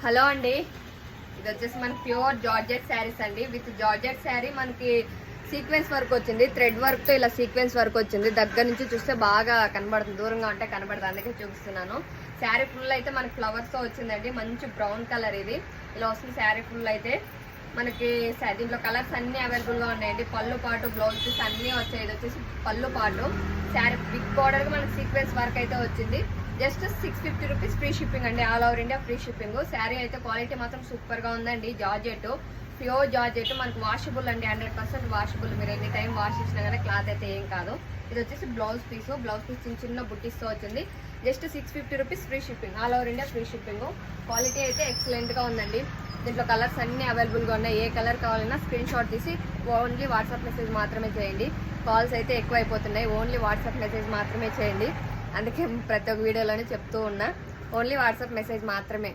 Hello అండి, ఇది వచ్చేసి మన ప్యూర్ జార్జెట్ శారీస్ అండి. విత్ జార్జెట్ శారీ మనకి సీక్వెన్స్ వర్క్ వచ్చింది, థ్రెడ్ వర్క్ తో ఇలా సీక్వెన్స్ వర్క్ వచ్చింది. దగ్గర నుంచి చూస్తే బాగా కనబడుతుంది, దూరంగా ఉంటే కనబడుతుంది, అందుకే చూపిస్తున్నాను. శారీ ఫుల్ అయితే మనకి ఫ్లవర్స్ తో వచ్చిందండి. మంచి బ్రౌన్ కలర్ ఇది ఇలా వస్తుంది. శారీ ఫుల్ అయితే మనకి దీంట్లో కలర్స్ అన్ని అవైలబుల్ గా ఉన్నాయండి. పళ్ళు పాటు బ్లౌజ్ పీస్ అన్ని వచ్చాయి. ఇది వచ్చేసి పళ్ళు పాటు శారీ బిగ్ బార్డర్ గా మనకి సీక్వెన్స్ వర్క్ అయితే వచ్చింది. జస్ట్ 650 రూపీస్ ఫ్రీ షిప్పింగ్ అండి, all over India free shipping. Sari అయితే క్వాలిటీ మాత్రం సూపర్ గా ఉందండి. జార్జెట్, ప్యూర్ జార్జెట్, మనకు వాషబుల్ అండి, 100% వాషబుల్. మీరు ఎనీ టైం వాష్ చేసినా కానీ క్లాత్ అయితే ఏం కాదు. ఇది వచ్చేసి బ్లౌజ్ పీస్ చిన్న చిన్న బుట్టీస్తో వచ్చింది. Just 650 rupees free shipping, all over India free shipping. Quality అయితే ఎక్సలెంట్ గా ఉందండి. దీంట్లో కలర్స్ అన్ని అవైలబుల్ గా ఉన్నాయి. ఏ కలర్ కావాలన్నా స్క్రీన్ షాట్ తీసి ఓన్లీ వాట్సాప్ మెసేజ్ మాత్రమే చేయండి. కాల్స్ అయితే ఎక్కువ అయిపోతున్నాయి, ఓన్లీ వాట్సాప్ మెసేజ్ మాత్రమే చేయండి. అందుకే ప్రతి ఒక్క వీడియోలోనే చెప్తూ ఉన్నా, ఓన్లీ వాట్సాప్ మెసేజ్ మాత్రమే.